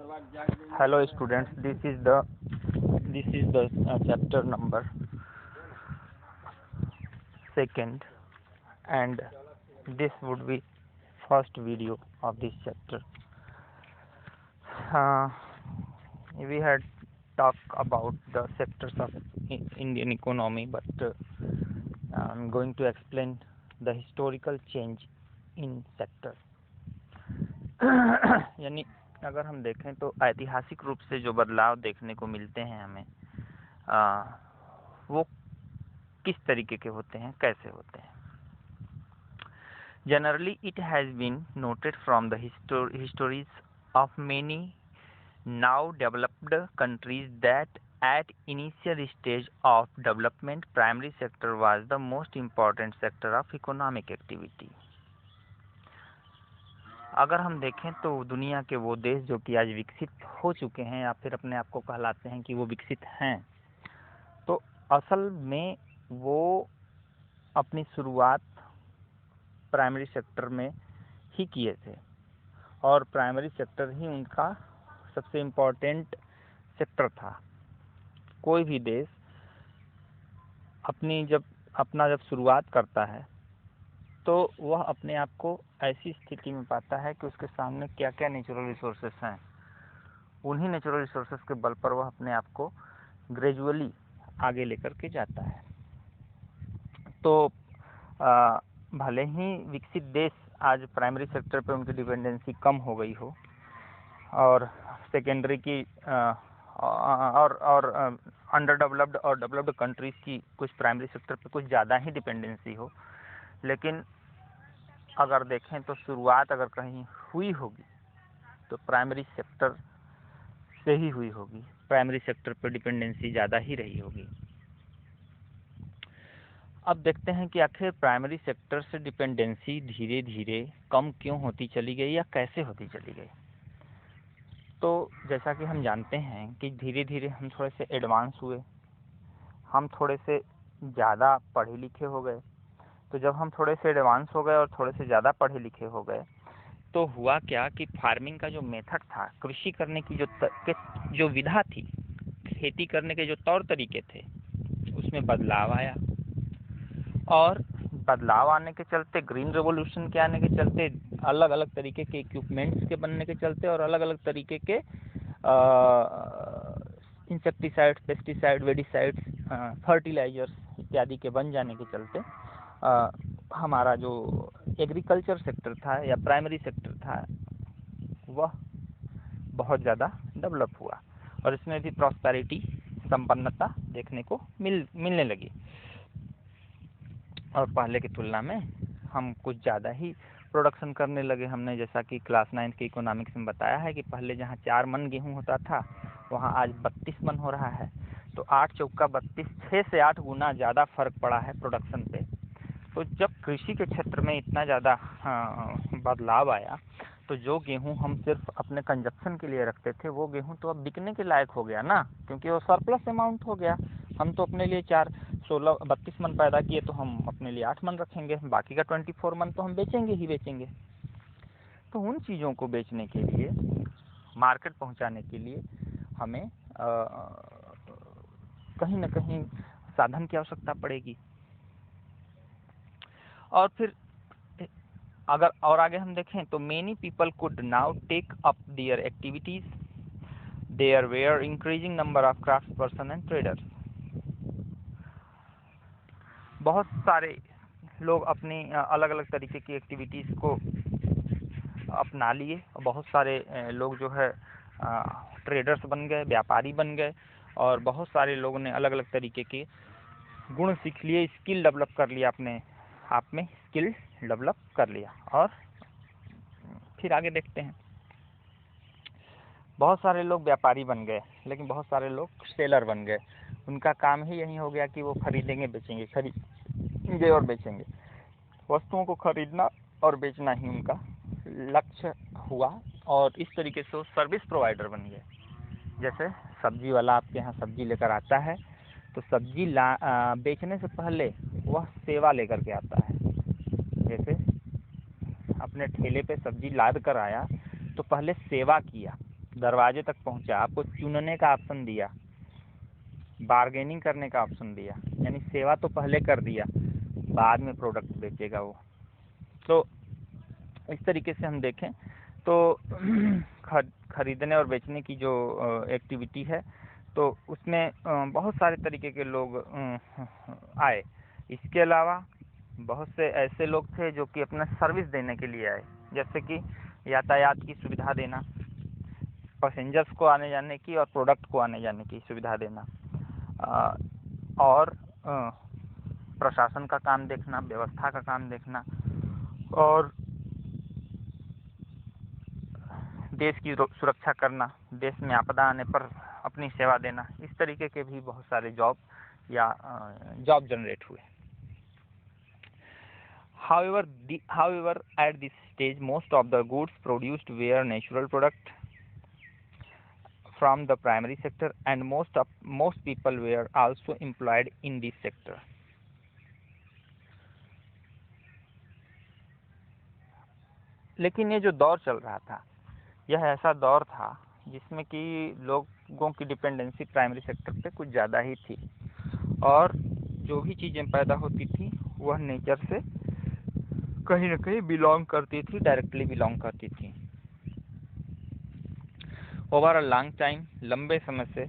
Hello students, this is the chapter number second, and this would be first video of this chapter. Uh, we had talked about the sectors of Indian economy, but I'm going to explain the historical change in sector. यानी अगर हम देखें तो ऐतिहासिक रूप से जो बदलाव देखने को मिलते हैं हमें, वो किस तरीके के होते हैं, कैसे होते हैं. Generally it has been noted from the histories of many now developed countries that at initial stage of development primary sector was the most important sector of economic activity. अगर हम देखें तो दुनिया के वो देश जो कि आज विकसित हो चुके हैं या फिर अपने आप को कहलाते हैं कि वो विकसित हैं, तो असल में वो अपनी शुरुआत प्राइमरी सेक्टर में ही किए थे और प्राइमरी सेक्टर ही उनका सबसे इम्पोर्टेंट सेक्टर था. कोई भी देश अपना जब शुरुआत करता है तो वह अपने आप को ऐसी स्थिति में पाता है कि उसके सामने क्या क्या नेचुरल रिसोर्सेस हैं. उन्हीं नेचुरल रिसोर्सेस के बल पर वह अपने आप को ग्रेजुअली आगे लेकर के जाता है. तो भले ही विकसित देश आज प्राइमरी सेक्टर पे उनकी डिपेंडेंसी कम हो गई हो और सेकेंडरी की और अंडर डेवलप्ड और डेवलप्ड कंट्रीज़ की कुछ प्राइमरी सेक्टर पे कुछ ज़्यादा ही डिपेंडेंसी हो, लेकिन अगर देखें तो शुरुआत अगर कहीं हुई होगी तो प्राइमरी सेक्टर से ही हुई होगी. प्राइमरी सेक्टर पर डिपेंडेंसी ज़्यादा ही रही होगी. अब देखते हैं कि आखिर प्राइमरी सेक्टर से डिपेंडेंसी धीरे धीरे कम क्यों होती चली गई या कैसे होती चली गई. तो जैसा कि हम जानते हैं कि धीरे धीरे हम थोड़े से एडवांस हुए, हम थोड़े से ज़्यादा पढ़े लिखे हो गए. तो जब हम थोड़े से एडवांस हो गए और थोड़े से ज़्यादा पढ़े लिखे हो गए तो हुआ क्या कि फार्मिंग का जो मेथड था, कृषि करने की जो विधा थी, खेती करने के जो तौर तरीके थे, उसमें बदलाव आया. और बदलाव आने के चलते, ग्रीन रेवोल्यूशन के आने के चलते, अलग अलग तरीके के इक्विपमेंट्स के बनने के चलते और अलग अलग तरीके के इंसेक्टिसाइड, पेस्टिसाइड, वेडिसाइड्स, फर्टिलाइजर्स इत्यादि के बन जाने के चलते हमारा जो एग्रीकल्चर सेक्टर था या प्राइमरी सेक्टर था वह बहुत ज़्यादा डेवलप हुआ और इसमें भी प्रॉस्पेरिटी, संपन्नता देखने को मिलने लगी. और पहले की तुलना में हम कुछ ज़्यादा ही प्रोडक्शन करने लगे. हमने जैसा कि क्लास 9 के इकोनॉमिक्स में बताया है कि पहले जहाँ 4 मन गेहूँ होता था वहाँ आज 32 मन हो रहा है. तो 8 चौका 32, 6 से 8 गुना ज़्यादा फर्क पड़ा है प्रोडक्शन पे. तो जब कृषि के क्षेत्र में इतना ज़्यादा बदलाव आया तो जो गेहूं हम सिर्फ अपने कंजप्शन के लिए रखते थे वो गेहूं तो अब बिकने के लायक हो गया ना, क्योंकि वो सरप्लस अमाउंट हो गया. हम तो अपने लिए 32 मन पैदा किए तो हम अपने लिए 8 मन रखेंगे, बाकी का 24 मन तो हम बेचेंगे ही बेचेंगे. तो उन चीज़ों को बेचने के लिए, मार्केट पहुंचाने के लिए हमें कहीं ना कहीं साधन की आवश्यकता पड़ेगी. और फिर अगर और आगे हम देखें तो many people could now take up their activities. There were increasing number of craft person and traders. बहुत सारे लोग अपनी अलग अलग तरीके की एक्टिविटीज़ को अपना लिए. बहुत सारे लोग जो है ट्रेडर्स बन गए, व्यापारी बन गए और बहुत सारे लोगों ने अलग अलग तरीके के गुण सीख लिए, स्किल डेवलप कर लिया, अपने आप में स्किल डेवलप कर लिया. और फिर आगे देखते हैं, बहुत सारे लोग व्यापारी बन गए लेकिन बहुत सारे लोग सेलर बन गए. उनका काम ही यही हो गया कि वो खरीदेंगे बेचेंगे, खरीदेंगे और बेचेंगे. वस्तुओं को खरीदना और बेचना ही उनका लक्ष्य हुआ और इस तरीके से वो सर्विस प्रोवाइडर बन गए. जैसे सब्जी वाला आपके यहाँ सब्जी लेकर आता है तो सब्जी बेचने से पहले वह सेवा लेकर के आता है. जैसे अपने ठेले पे सब्जी लाद कर आया तो पहले सेवा किया दरवाजे तक पहुंचा, आपको चुनने का ऑप्शन दिया, बार्गेनिंग करने का ऑप्शन दिया, यानी सेवा तो पहले कर दिया, बाद में प्रोडक्ट बेचेगा वो। तो इस तरीके से हम देखें तो खरीदने और बेचने की जो एक्टिविटी है, तो उसमें बहुत सारे तरीके के लोग आए। इसके अलावा बहुत से ऐसे लोग थे जो कि अपना सर्विस देने के लिए आए, जैसे कि यातायात की सुविधा देना, पैसेंजर्स को आने जाने की और प्रोडक्ट को आने जाने की सुविधा देना, और प्रशासन का काम देखना, व्यवस्था का काम देखना, और देश की सुरक्षा करना, देश में आपदा आने पर अपनी सेवा देना। इस तरीके के भी बहुत सारे जॉब जनरेट हुए। However, at this stage, most of the goods produced were natural product from the primary sector, and most people were also employed in this sector. लेकिन ये जो दौर चल रहा था, यह ऐसा दौर था जिसमें कि लोगों की डिपेंडेंसी प्राइमरी सेक्टर पे कुछ ज़्यादा ही थी, और जो भी चीज़ें पैदा होती थी वह नेचर से कहीं न कहीं बिलोंग करती थी, डायरेक्टली बिलोंग करती थी। ओवर अ लॉन्ग टाइम, लंबे समय से,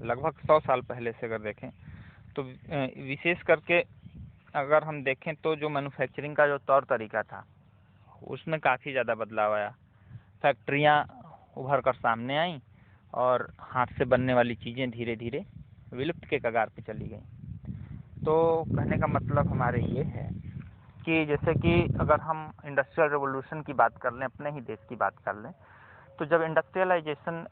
लगभग 100 साल पहले से अगर देखें तो विशेष करके अगर हम देखें तो जो मैन्युफैक्चरिंग का जो तौर तरीका था उसमें काफ़ी ज़्यादा बदलाव आया। फैक्ट्रियाँ उभर कर सामने आईं और हाथ से बनने वाली चीज़ें धीरे धीरे विलुप्त के कगार पे चली गईं। तो कहने का मतलब हमारे ये है कि जैसे कि अगर हम इंडस्ट्रियल रेवोल्यूशन की बात कर लें, अपने ही देश की बात कर लें, तो जब इंडस्ट्रियलाइजेशन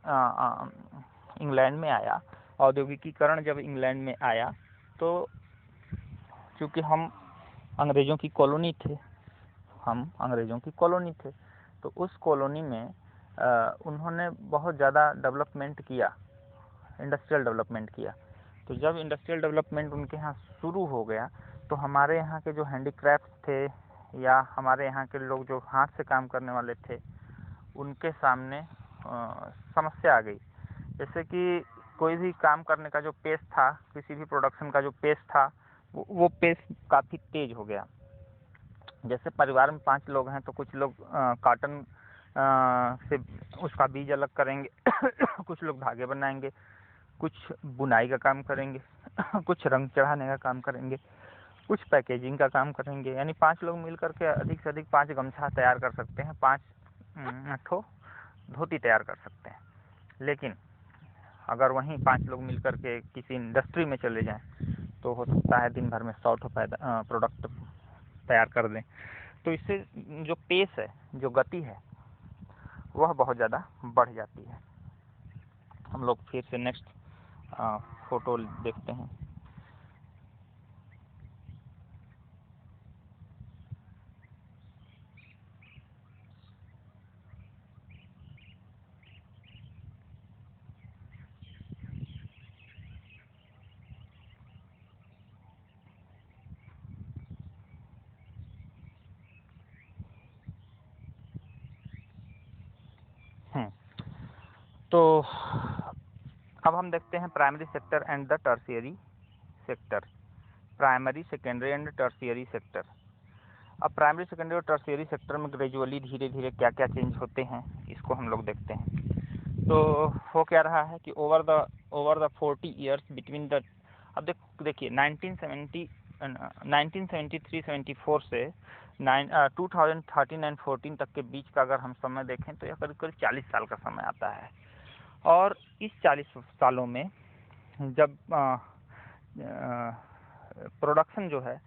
इंग्लैंड में आया, औद्योगिकीकरण जब इंग्लैंड में आया, तो चूँकि हम अंग्रेज़ों की कॉलोनी थे, तो उस कॉलोनी में उन्होंने बहुत ज़्यादा डेवलपमेंट किया, इंडस्ट्रियल डेवलपमेंट किया। तो जब इंडस्ट्रियल डेवलपमेंट उनके यहाँ शुरू हो गया, तो हमारे यहाँ के जो हैंडीक्राफ्ट थे या हमारे यहाँ के लोग जो हाथ से काम करने वाले थे, उनके सामने समस्या आ गई। जैसे कि कोई भी काम करने का जो पेस था, किसी भी प्रोडक्शन का जो पेस था, वो पेस काफ़ी तेज हो गया। जैसे परिवार में 5 लोग हैं तो कुछ लोग कॉटन से उसका बीज अलग करेंगे, कुछ लोग धागे बनाएंगे, कुछ बुनाई का काम करेंगे, कुछ रंग चढ़ाने का काम करेंगे, कुछ पैकेजिंग का काम करेंगे। यानी 5 लोग मिलकर के अधिक से अधिक 5 गमछा तैयार कर सकते हैं, 5 ठो धोती तैयार कर सकते हैं। लेकिन अगर वहीं 5 लोग मिलकर के किसी इंडस्ट्री में चले जाएं तो हो सकता है दिन भर में 100 ठो प्रोडक्ट तैयार कर दें। तो इससे जो पेस है, जो गति है, वह बहुत ज़्यादा बढ़ जाती है। हम लोग फिर से नेक्स्ट फोटो देखते हैं। तो अब हम देखते हैं primary sector and the tertiary sector, primary, secondary and tertiary sector. अब प्राइमरी, सेकेंडरी और टर्शियरी सेक्टर में ग्रेजुअली धीरे धीरे क्या क्या चेंज होते हैं, इसको हम लोग देखते हैं। तो हो क्या रहा है कि over the 40 years between the, अब देखिए 1973-74 से 2013 एंड 14 तक के बीच का अगर हम समय देखें तो यह करीब करीब 40 साल का समय आता है। और इस 40 सालों में जब प्रोडक्शन जो है,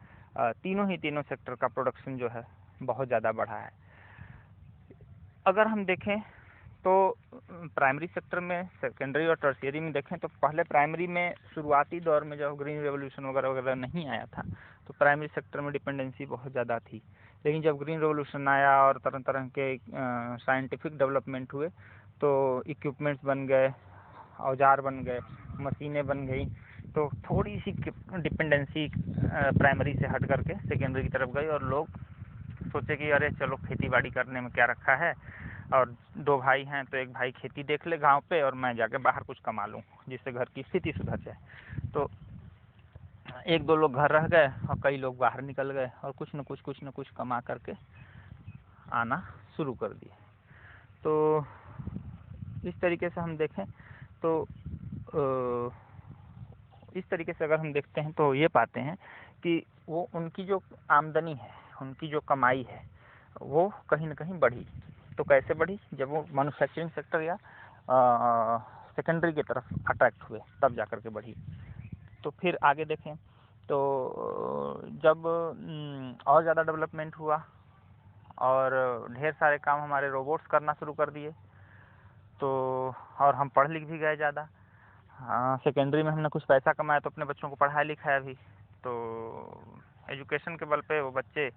तीनों सेक्टर का प्रोडक्शन जो है बहुत ज़्यादा बढ़ा है। अगर हम देखें तो प्राइमरी सेक्टर में, सेकेंडरी और टर्शियरी में देखें तो पहले प्राइमरी में शुरुआती दौर में जब ग्रीन रेवोल्यूशन वगैरह नहीं आया था तो प्राइमरी सेक्टर में डिपेंडेंसी बहुत ज़्यादा थी। लेकिन जब ग्रीन रेवोल्यूशन आया और तरह तरह के साइंटिफिक डेवलपमेंट हुए तो इक्विपमेंट्स बन गए, औजार बन गए, मशीनें बन गई, तो थोड़ी सी डिपेंडेंसी प्राइमरी से हट करके सेकेंडरी की तरफ गई और लोग सोचे कि अरे चलो खेती बाड़ी करने में क्या रखा है, और 2 भाई हैं तो एक भाई खेती देख ले गांव पे और मैं जाके बाहर कुछ कमा लूँ जिससे घर की स्थिति सुधर जाए। तो 1-2 लोग घर रह गए और कई लोग बाहर निकल गए और कुछ न कुछ कमा करके आना शुरू कर दिए। तो इस तरीके से हम देखें तो इस तरीके से अगर हम देखते हैं तो ये पाते हैं कि वो उनकी जो आमदनी है, उनकी जो कमाई है, वो कहीं न कहीं बढ़ी। तो कैसे बढ़ी? जब वो मैन्युफैक्चरिंग सेक्टर या सेकेंडरी की तरफ अट्रैक्ट हुए तब जा कर के बढ़ी। तो फिर आगे देखें तो जब और ज़्यादा डेवलपमेंट हुआ और ढेर सारे काम हमारे रोबोट्स करना शुरू कर दिए, तो और हम पढ़ लिख भी गए ज़्यादा। हाँ, सेकेंडरी में हमने कुछ पैसा कमाया तो अपने बच्चों को पढ़ाया लिखाया भी। तो एजुकेशन के बल पे वो बच्चे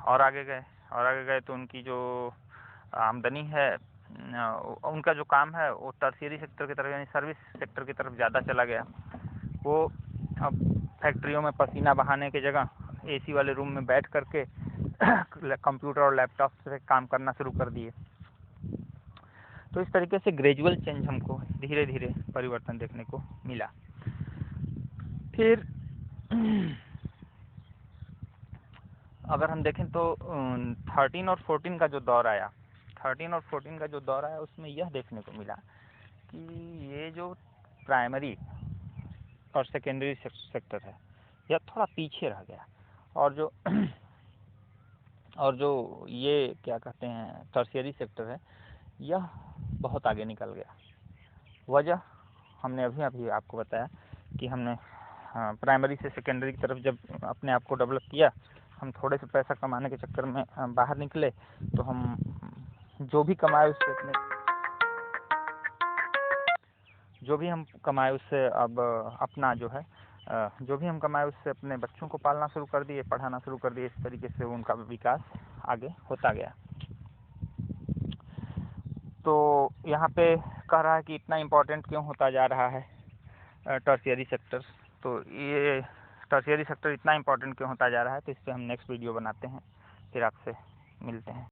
और आगे गए तो उनकी जो आमदनी है, उनका जो काम है वो टर्शियरी सेक्टर की तरफ यानी सर्विस सेक्टर की तरफ ज़्यादा चला गया। वो अब फैक्ट्रियों में पसीना बहाने की जगह एसी वाले रूम में बैठ करके कंप्यूटर और लैपटॉप से काम करना शुरू कर दिए। तो इस तरीके से ग्रेजुअल चेंज हमको धीरे धीरे परिवर्तन देखने को मिला। फिर अगर हम देखें तो 13 और 14 का जो दौर आया, 13 और 14 का जो दौर आया उसमें यह देखने को मिला कि ये जो प्राइमरी और सेकेंडरी सेक्टर है यह थोड़ा पीछे रह गया और जो ये क्या कहते हैं टर्शियरी सेक्टर है यह बहुत आगे निकल गया। वजह हमने अभी आपको बताया कि हमने प्राइमरी से सेकेंडरी की तरफ जब अपने आप को डेवलप किया, हम थोड़े से पैसा कमाने के चक्कर में बाहर निकले तो हम जो भी कमाए उससे अब अपना जो है जो भी हम कमाए उससे अपने बच्चों को पालना शुरू कर दिए, पढ़ाना शुरू कर दिए। इस तरीके से उनका विकास आगे होता गया। तो यहाँ पे कह रहा है कि इतना इम्पोर्टेंट क्यों होता जा रहा है टर्शियरी सेक्टर। तो ये टर्शियरी सेक्टर इतना इम्पोर्टेंट क्यों होता जा रहा है तो इस पर हम नेक्स्ट वीडियो बनाते हैं। फिर आपसे मिलते हैं।